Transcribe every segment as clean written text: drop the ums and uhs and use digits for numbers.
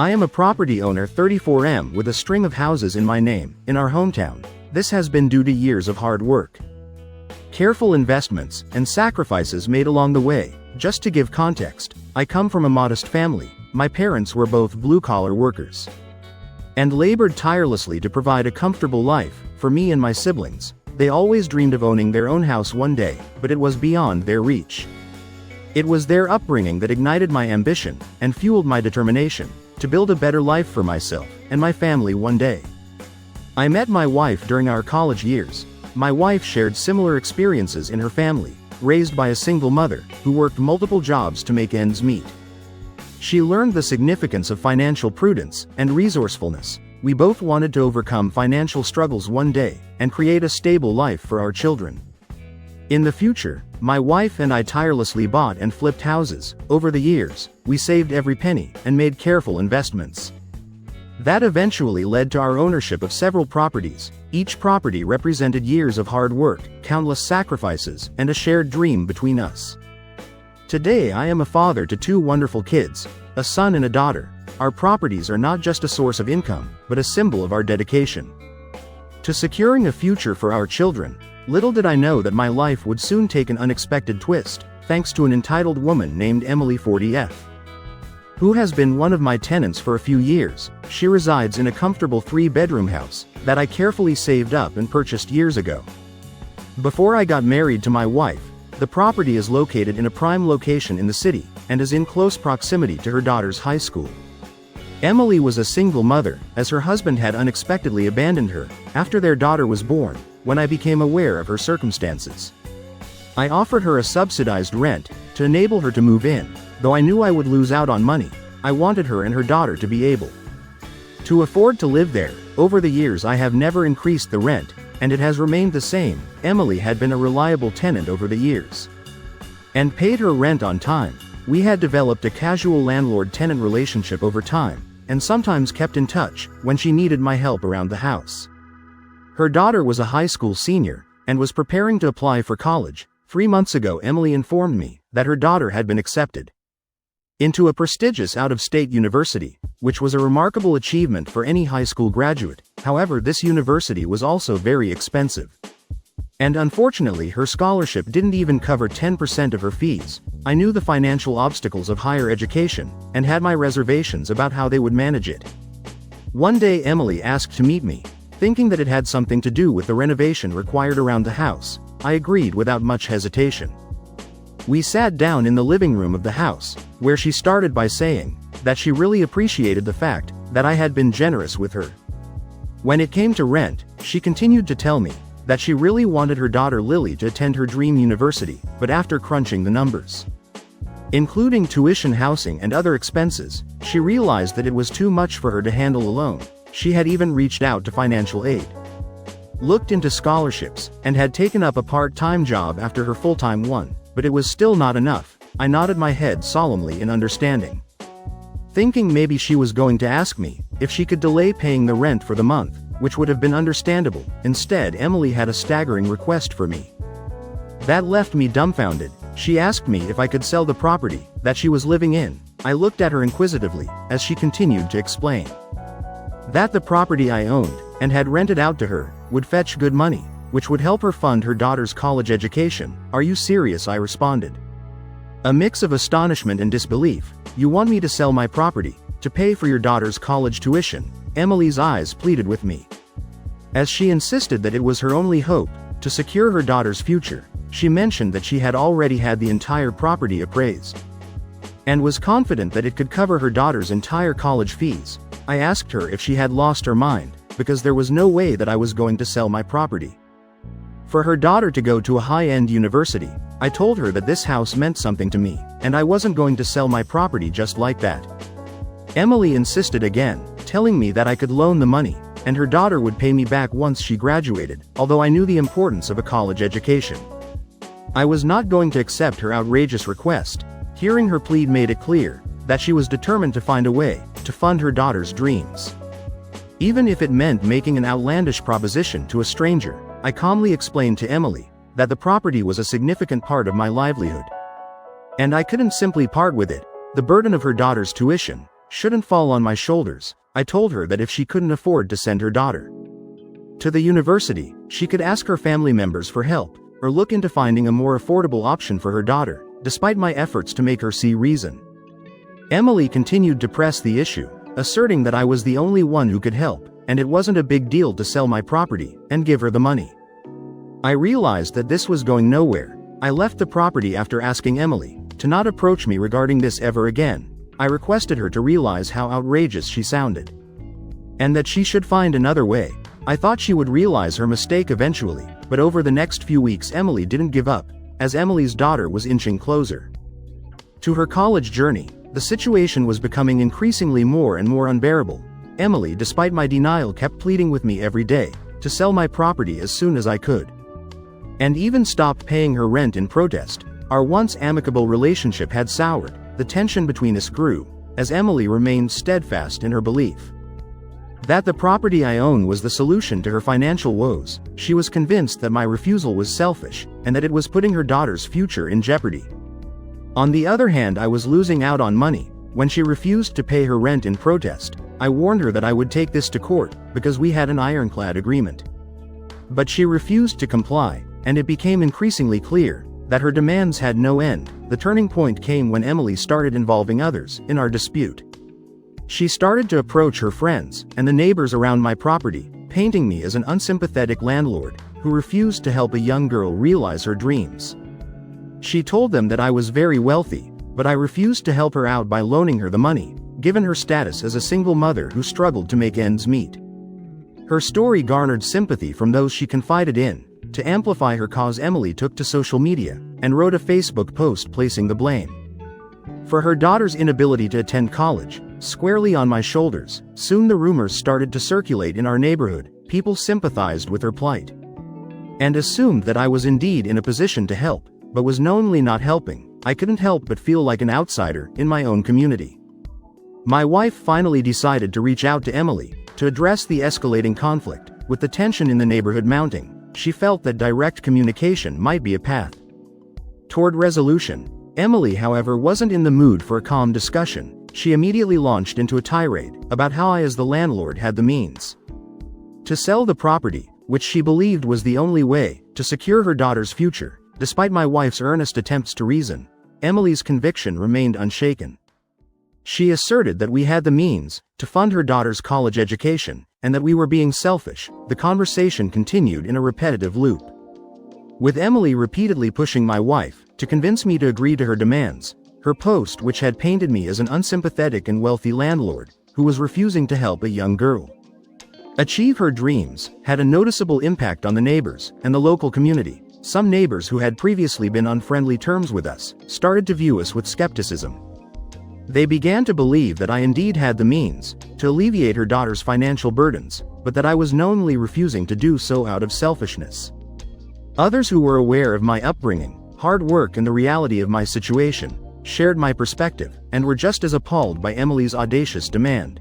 I am a property owner 34M with a string of houses in my name, in our hometown. This has been due to years of hard work, careful investments, and sacrifices made along the way. Just to give context, I come from a modest family. My parents were both blue-collar workers and labored tirelessly to provide a comfortable life for me and my siblings. They always dreamed of owning their own house one day, but it was beyond their reach. It was their upbringing that ignited my ambition and fueled my determination to build a better life for myself and my family one day. I met my wife during our college years. My wife shared similar experiences in her family, raised by a single mother who worked multiple jobs to make ends meet. She learned the significance of financial prudence and resourcefulness. We both wanted to overcome financial struggles one day and create a stable life for our children. In the future, my wife and I tirelessly bought and flipped houses. Over the years, we saved every penny and made careful investments. That eventually led to our ownership of several properties. Each property represented years of hard work, countless sacrifices, and a shared dream between us. Today I am a father to two wonderful kids, a son and a daughter. Our properties are not just a source of income, but a symbol of our dedication to securing a future for our children. Little did I know that my life would soon take an unexpected twist, thanks to an entitled woman named Emily 40F, who has been one of my tenants for a few years. She resides in a comfortable 3-bedroom house that I carefully saved up and purchased years ago. Before I got married to my wife, the property is located in a prime location in the city and is in close proximity to her daughter's high school. Emily was a single mother, as her husband had unexpectedly abandoned her after their daughter was born. When I became aware of her circumstances, I offered her a subsidized rent to enable her to move in. Though I knew I would lose out on money, I wanted her and her daughter to be able to afford to live there. Over the years I have never increased the rent, and it has remained the same. Emily had been a reliable tenant over the years and paid her rent on time. We had developed a casual landlord-tenant relationship over time, and sometimes kept in touch when she needed my help around the house. Her daughter was a high school senior and was preparing to apply for college. 3 months ago, Emily informed me that her daughter had been accepted into a prestigious out-of-state university, which was a remarkable achievement for any high school graduate. However, this university was also very expensive, and unfortunately her scholarship didn't even cover 10% of her fees. I knew the financial obstacles of higher education and had my reservations about how they would manage it. One day Emily asked to meet me, thinking that it had something to do with the renovation required around the house. I agreed without much hesitation. We sat down in the living room of the house, where she started by saying that she really appreciated the fact that I had been generous with her. When it came to rent, she continued to tell me that she really wanted her daughter Lily to attend her dream university, but after crunching the numbers, including tuition, housing, and other expenses, she realized that it was too much for her to handle alone. She had even reached out to financial aid, looked into scholarships, and had taken up a part-time job after her full-time one, but it was still not enough. I nodded my head solemnly in understanding, thinking maybe she was going to ask me if she could delay paying the rent for the month, which would have been understandable. Instead, Emily had a staggering request for me that left me dumbfounded. She asked me if I could sell the property that she was living in. I looked at her inquisitively as she continued to explain that the property I owned and had rented out to her would fetch good money, which would help her fund her daughter's college education. "Are you serious?" I responded, a mix of astonishment and disbelief. "You want me to sell my property to pay for your daughter's college tuition?" Emily's eyes pleaded with me, as she insisted that it was her only hope to secure her daughter's future. She mentioned that she had already had the entire property appraised and was confident that it could cover her daughter's entire college fees. I asked her if she had lost her mind, because there was no way that I was going to sell my property for her daughter to go to a high-end university. I told her that this house meant something to me, and I wasn't going to sell my property just like that. Emily insisted again, telling me that I could loan the money, and her daughter would pay me back once she graduated, although I knew the importance of a college education. I was not going to accept her outrageous request. Hearing her plead made it clear that she was determined to find a way to fund her daughter's dreams, even if it meant making an outlandish proposition to a stranger. I calmly explained to Emily that the property was a significant part of my livelihood, and I couldn't simply part with it. The burden of her daughter's tuition shouldn't fall on my shoulders. I told her that if she couldn't afford to send her daughter to the university, she could ask her family members for help, or look into finding a more affordable option for her daughter, despite my efforts to make her see reason. Emily continued to press the issue, asserting that I was the only one who could help, and it wasn't a big deal to sell my property and give her the money. I realized that this was going nowhere. I left the property after asking Emily to not approach me regarding this ever again. I requested her to realize how outrageous she sounded, and that she should find another way. I thought she would realize her mistake eventually, but over the next few weeks Emily didn't give up, as Emily's daughter was inching closer to her college journey. The situation was becoming increasingly more and more unbearable. Emily, despite my denial, kept pleading with me every day to sell my property as soon as I could, and even stopped paying her rent in protest. Our once amicable relationship had soured. The tension between us grew, as Emily remained steadfast in her belief that the property I own was the solution to her financial woes. She was convinced that my refusal was selfish, and that it was putting her daughter's future in jeopardy. On the other hand, I was losing out on money. When she refused to pay her rent in protest, I warned her that I would take this to court, because we had an ironclad agreement. But she refused to comply, and it became increasingly clear that her demands had no end. The turning point came when Emily started involving others in our dispute. She started to approach her friends and the neighbors around my property, painting me as an unsympathetic landlord who refused to help a young girl realize her dreams. She told them that I was very wealthy, but I refused to help her out by loaning her the money, given her status as a single mother who struggled to make ends meet. Her story garnered sympathy from those she confided in. To amplify her cause, Emily took to social media and wrote a Facebook post placing the blame for her daughter's inability to attend college squarely on my shoulders. Soon the rumors started to circulate in our neighborhood. People sympathized with her plight and assumed that I was indeed in a position to help, but was knowingly not helping. I couldn't help but feel like an outsider in my own community. My wife finally decided to reach out to Emily to address the escalating conflict. With the tension in the neighborhood mounting, she felt that direct communication might be a path toward resolution. Emily, however, wasn't in the mood for a calm discussion. She immediately launched into a tirade about how I, as the landlord, had the means to sell the property, which she believed was the only way to secure her daughter's future. Despite my wife's earnest attempts to reason, Emily's conviction remained unshaken. She asserted that we had the means to fund her daughter's college education, and that we were being selfish. The conversation continued in a repetitive loop, with Emily repeatedly pushing my wife to convince me to agree to her demands. Her post, which had painted me as an unsympathetic and wealthy landlord who was refusing to help a young girl achieve her dreams, had a noticeable impact on the neighbors and the local community. Some neighbors who had previously been on friendly terms with us started to view us with skepticism. They began to believe that I indeed had the means to alleviate her daughter's financial burdens, but that I was knowingly refusing to do so out of selfishness. Others who were aware of my upbringing, hard work, and the reality of my situation shared my perspective, and were just as appalled by Emily's audacious demand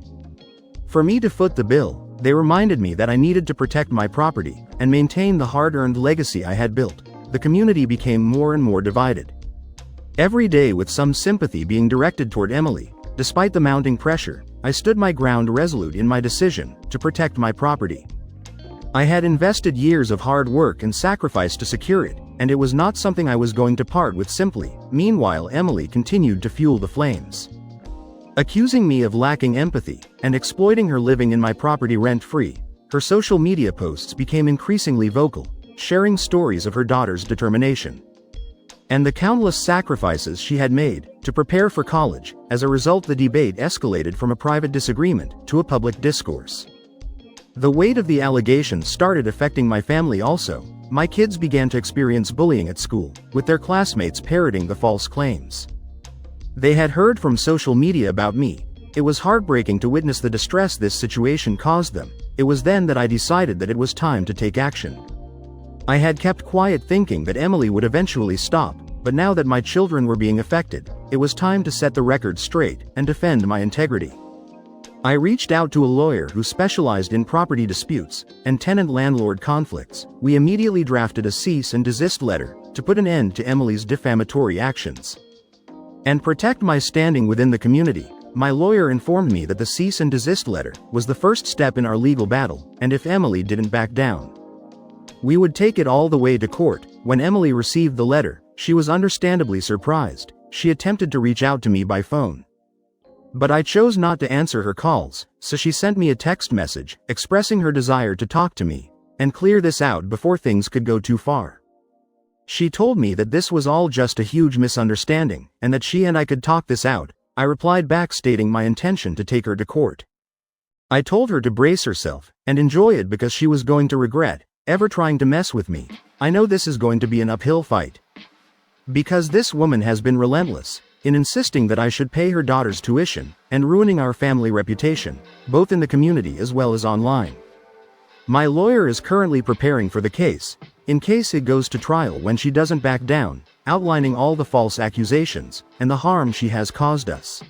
for me to foot the bill. They reminded me that I needed to protect my property and maintain the hard-earned legacy I had built. The community became more and more divided, every day with some sympathy being directed toward Emily. Despite the mounting pressure, I stood my ground, resolute in my decision to protect my property. I had invested years of hard work and sacrifice to secure it, and it was not something I was going to part with simply. Meanwhile, Emily continued to fuel the flames, accusing me of lacking empathy and exploiting her living in my property rent-free. Her social media posts became increasingly vocal, sharing stories of her daughter's determination and the countless sacrifices she had made to prepare for college. As a result, the debate escalated from a private disagreement to a public discourse. The weight of the allegations started affecting my family also. My kids began to experience bullying at school, with their classmates parroting the false claims they had heard from social media about me. It was heartbreaking to witness the distress this situation caused them. It was then that I decided that it was time to take action. I had kept quiet, thinking that Emily would eventually stop, but now that my children were being affected, it was time to set the record straight and defend my integrity. I reached out to a lawyer who specialized in property disputes and tenant-landlord conflicts. We immediately drafted a cease and desist letter to put an end to Emily's defamatory actions and protect my standing within the community. My lawyer informed me that the cease and desist letter was the first step in our legal battle, and if Emily didn't back down, we would take it all the way to court. When Emily received the letter, she was understandably surprised. She attempted to reach out to me by phone, but I chose not to answer her calls, so she sent me a text message, expressing her desire to talk to me, and clear this out before things could go too far. She told me that this was all just a huge misunderstanding, and that she and I could talk this out. I replied back stating my intention to take her to court. I told her to brace herself, and enjoy it because she was going to regret ever trying to mess with me. I know this is going to be an uphill fight, because this woman has been relentless in insisting that I should pay her daughter's tuition, and ruining our family reputation, both in the community as well as online. My lawyer is currently preparing for the case, in case it goes to trial when she doesn't back down, outlining all the false accusations, and the harm she has caused us.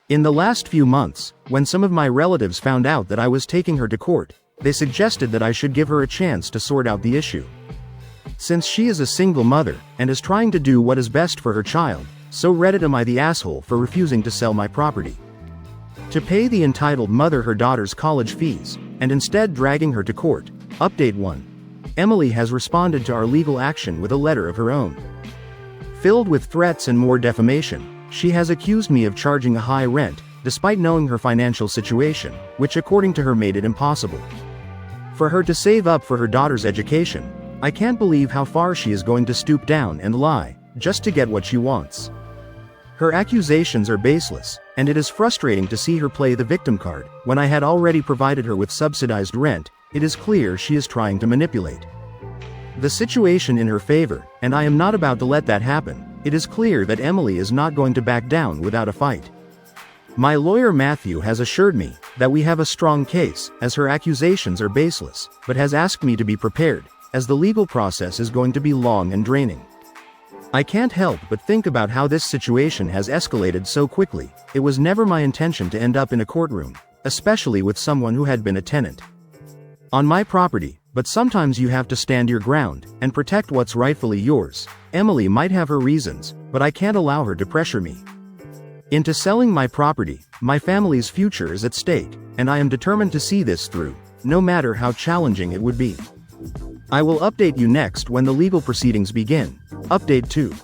In the last few months, when some of my relatives found out that I was taking her to court, they suggested that I should give her a chance to sort out the issue. Since she is a single mother, and is trying to do what is best for her child, so Reddit am I the asshole for refusing to sell my property to pay the entitled mother her daughter's college fees, and instead dragging her to court. Update 1. Emily has responded to our legal action with a letter of her own. Filled with threats and more defamation, she has accused me of charging a high rent, despite knowing her financial situation, which according to her made it impossible for her to save up for her daughter's education. I can't believe how far she is going to stoop down and lie, just to get what she wants. Her accusations are baseless, and it is frustrating to see her play the victim card. When I had already provided her with subsidized rent, it is clear she is trying to manipulate the situation in her favor, and I am not about to let that happen. It is clear that Emily is not going to back down without a fight. My lawyer Matthew has assured me that we have a strong case, as her accusations are baseless, but has asked me to be prepared, as the legal process is going to be long and draining. I can't help but think about how this situation has escalated so quickly. It was never my intention to end up in a courtroom, especially with someone who had been a tenant on my property, but sometimes you have to stand your ground and protect what's rightfully yours. Emily might have her reasons, but I can't allow her to pressure me into selling my property. My family's future is at stake, and I am determined to see this through, no matter how challenging it would be. I will update you next when the legal proceedings begin. Update 2.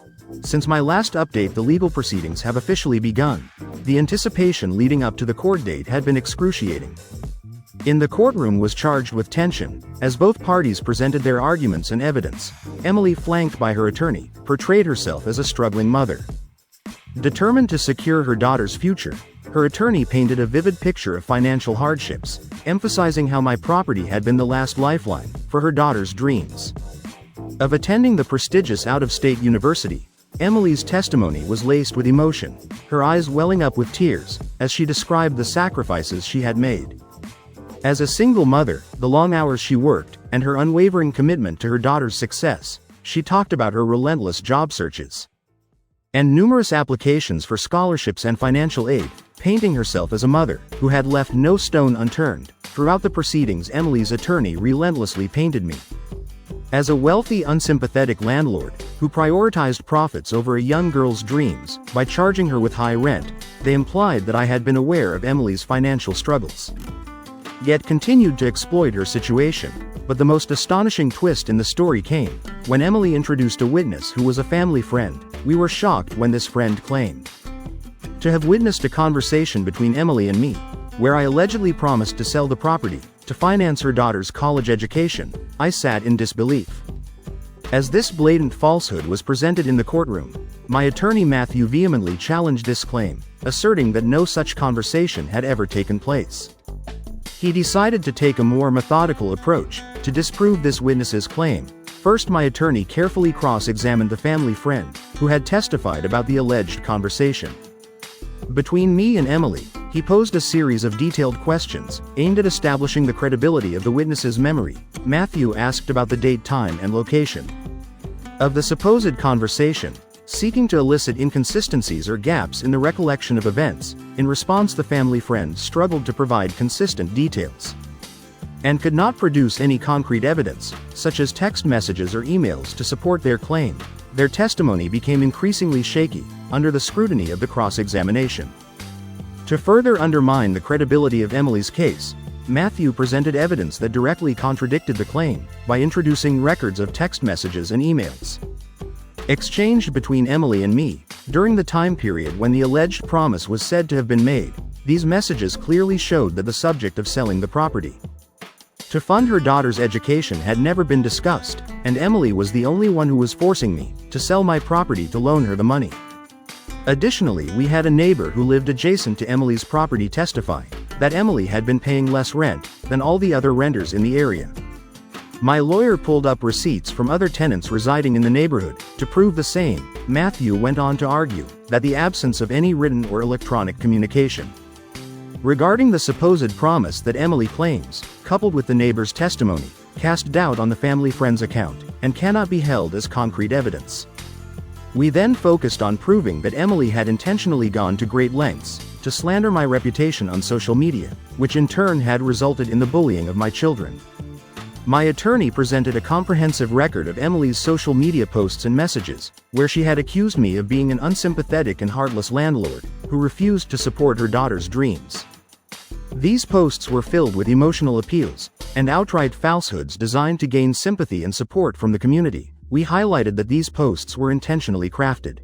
Since my last update, the legal proceedings have officially begun. The anticipation leading up to the court date had been excruciating. In the courtroom was charged with tension, as both parties presented their arguments and evidence. Emily, flanked by her attorney, portrayed herself as a struggling mother, determined to secure her daughter's future. Her attorney painted a vivid picture of financial hardships, emphasizing how my property had been the last lifeline for her daughter's dreams of attending the prestigious out-of-state university. Emily's testimony was laced with emotion, her eyes welling up with tears, as she described the sacrifices she had made as a single mother, the long hours she worked, and her unwavering commitment to her daughter's success. She talked about her relentless job searches and numerous applications for scholarships and financial aid, painting herself as a mother who had left no stone unturned. Throughout the proceedings, Emily's attorney relentlessly painted me as a wealthy, unsympathetic landlord who prioritized profits over a young girl's dreams. By charging her with high rent, they implied that I had been aware of Emily's financial struggles, yet continued to exploit her situation. But the most astonishing twist in the story came when Emily introduced a witness who was a family friend. We were shocked when this friend claimed to have witnessed a conversation between Emily and me, where I allegedly promised to sell the property to finance her daughter's college education. I sat in disbelief as this blatant falsehood was presented in the courtroom. My attorney Matthew vehemently challenged this claim, asserting that no such conversation had ever taken place. He decided to take a more methodical approach to disprove this witness's claim. First, my attorney carefully cross-examined the family friend who had testified about the alleged conversation between me and Emily. He posed a series of detailed questions aimed at establishing the credibility of the witness's memory. Matthew asked about the date, time, and location of the supposed conversation, seeking to elicit inconsistencies or gaps in the recollection of events. In response, the family friend struggled to provide consistent details and could not produce any concrete evidence, such as text messages or emails, to support their claim. Their testimony became increasingly shaky under the scrutiny of the cross-examination. To further undermine the credibility of Emily's case, Matthew presented evidence that directly contradicted the claim by introducing records of text messages and emails exchanged between Emily and me during the time period when the alleged promise was said to have been made. These messages clearly showed that the subject of selling the property to fund her daughter's education had never been discussed, and Emily was the only one who was forcing me to sell my property to loan her the money. Additionally, we had a neighbor who lived adjacent to Emily's property testify that Emily had been paying less rent than all the other renters in the area. My lawyer pulled up receipts from other tenants residing in the neighborhood to prove the same. Matthew went on to argue that the absence of any written or electronic communication regarding the supposed promise that Emily claims, coupled with the neighbor's testimony, cast doubt on the family friend's account and cannot be held as concrete evidence. We then focused on proving that Emily had intentionally gone to great lengths to slander my reputation on social media, which in turn had resulted in the bullying of my children. My attorney presented a comprehensive record of Emily's social media posts and messages, where she had accused me of being an unsympathetic and heartless landlord who refused to support her daughter's dreams. These posts were filled with emotional appeals and outright falsehoods designed to gain sympathy and support from the community. We highlighted that these posts were intentionally crafted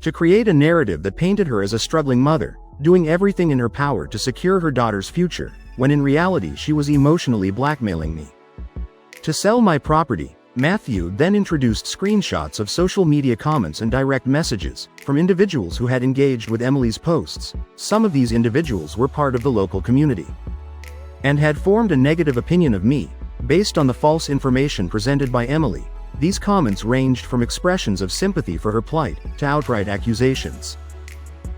to create a narrative that painted her as a struggling mother, doing everything in her power to secure her daughter's future, when in reality she was emotionally blackmailing me to sell my property. Matthew then introduced screenshots of social media comments and direct messages from individuals who had engaged with Emily's posts. Some of these individuals were part of the local community and had formed a negative opinion of me based on the false information presented by Emily. These comments ranged from expressions of sympathy for her plight to outright accusations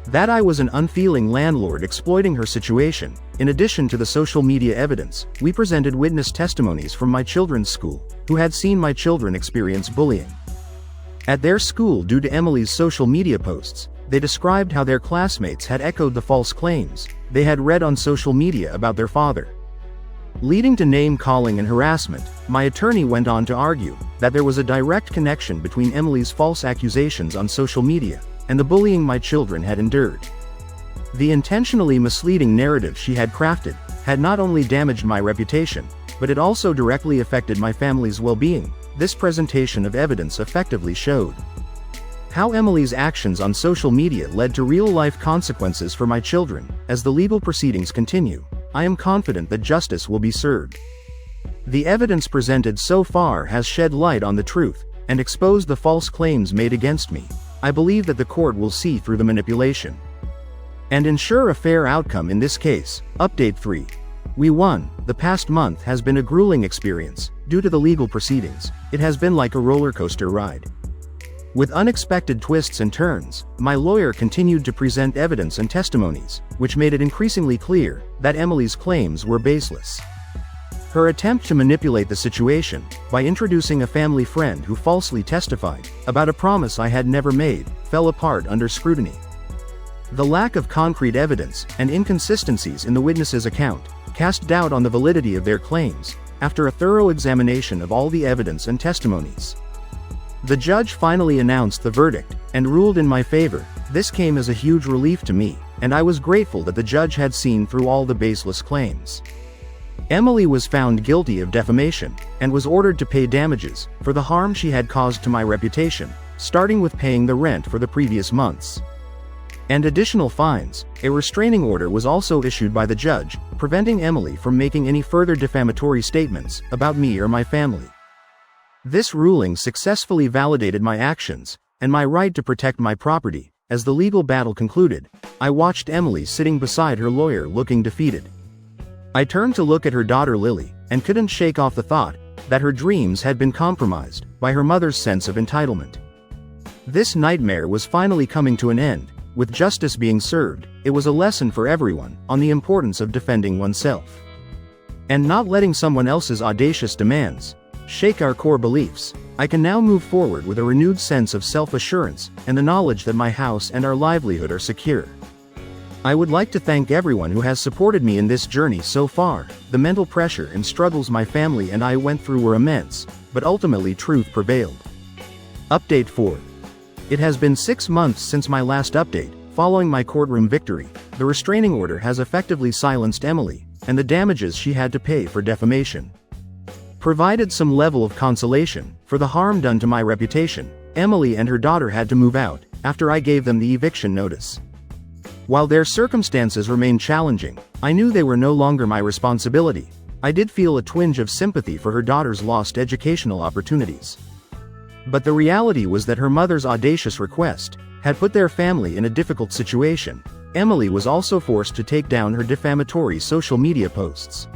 that I was an unfeeling landlord exploiting her situation. In addition to the social media evidence, we presented witness testimonies from my children's school, who had seen my children experience bullying at their school due to Emily's social media posts. They described how their classmates had echoed the false claims they had read on social media about their father, leading to name-calling and harassment. My attorney went on to argue that there was a direct connection between Emily's false accusations on social media and the bullying my children had endured. The intentionally misleading narrative she had crafted had not only damaged my reputation, but it also directly affected my family's well-being. This presentation of evidence effectively showed how Emily's actions on social media led to real-life consequences for my children. As the legal proceedings continue, I am confident that justice will be served. The evidence presented so far has shed light on the truth and exposed the false claims made against me. I believe that the court will see through the manipulation and ensure a fair outcome in this case. Update 3. We won. The past month has been a grueling experience. Due to the legal proceedings, it has been like a roller coaster ride with unexpected twists and turns. My lawyer continued to present evidence and testimonies, which made it increasingly clear that Emily's claims were baseless. Her attempt to manipulate the situation by introducing a family friend who falsely testified about a promise I had never made fell apart under scrutiny. The lack of concrete evidence and inconsistencies in the witness's account cast doubt on the validity of their claims. After a thorough examination of all the evidence and testimonies, the judge finally announced the verdict and ruled in my favor. This came as a huge relief to me, and I was grateful that the judge had seen through all the baseless claims. Emily was found guilty of defamation and was ordered to pay damages for the harm she had caused to my reputation, starting with paying the rent for the previous months and additional fines. A restraining order was also issued by the judge, preventing Emily from making any further defamatory statements about me or my family. This ruling successfully validated my actions and my right to protect my property. As the legal battle concluded, I watched Emily sitting beside her lawyer looking defeated. I turned to look at her daughter Lily and couldn't shake off the thought that her dreams had been compromised by her mother's sense of entitlement. This nightmare was finally coming to an end. With justice being served, it was a lesson for everyone on the importance of defending oneself and not letting someone else's audacious demands shake our core beliefs. I can now move forward with a renewed sense of self-assurance and the knowledge that my house and our livelihood are secure. I would like to thank everyone who has supported me in this journey so far. The mental pressure and struggles my family and I went through were immense, but ultimately truth prevailed. Update 4. It has been 6 months since my last update. Following my courtroom victory, the restraining order has effectively silenced Emily, and the damages she had to pay for defamation provided some level of consolation for the harm done to my reputation. Emily and her daughter had to move out after I gave them the eviction notice. While their circumstances remained challenging, I knew they were no longer my responsibility. I did feel a twinge of sympathy for her daughter's lost educational opportunities. But the reality was that her mother's audacious request had put their family in a difficult situation. Emily was also forced to take down her defamatory social media posts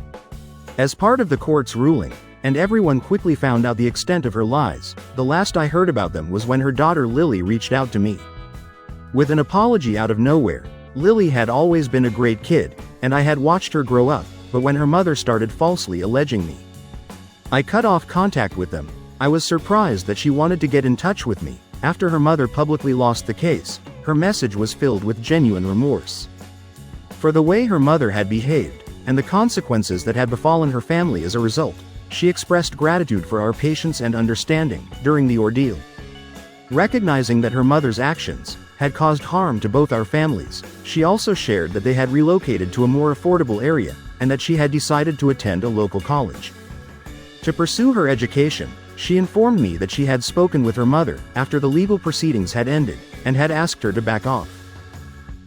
as part of the court's ruling, and everyone quickly found out the extent of her lies. The last I heard about them was when her daughter Lily reached out to me with an apology out of nowhere. Lily had always been a great kid, and I had watched her grow up, but when her mother started falsely alleging me, I cut off contact with them. I was surprised that she wanted to get in touch with me. After her mother publicly lost the case, her message was filled with genuine remorse for the way her mother had behaved, and the consequences that had befallen her family as a result. She expressed gratitude for our patience and understanding during the ordeal. Recognizing that her mother's actions had caused harm to both our families, she also shared that they had relocated to a more affordable area, and that she had decided to attend a local college to pursue her education. She informed me that she had spoken with her mother after the legal proceedings had ended, and had asked her to back off,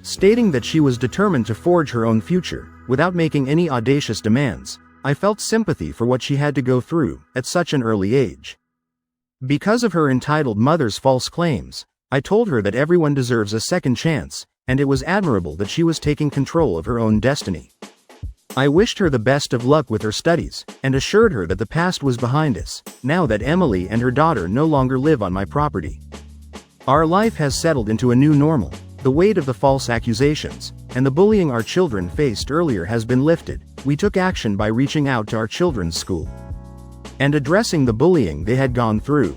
stating that she was determined to forge her own future, without making any audacious demands. I felt sympathy for what she had to go through at such an early age. Because of her entitled mother's false claims, I told her that everyone deserves a second chance, and it was admirable that she was taking control of her own destiny. I wished her the best of luck with her studies, and assured her that the past was behind us, now that Emily and her daughter no longer live on my property. Our life has settled into a new normal. The weight of the false accusations and the bullying our children faced earlier has been lifted. We took action by reaching out to our children's school and addressing the bullying they had gone through.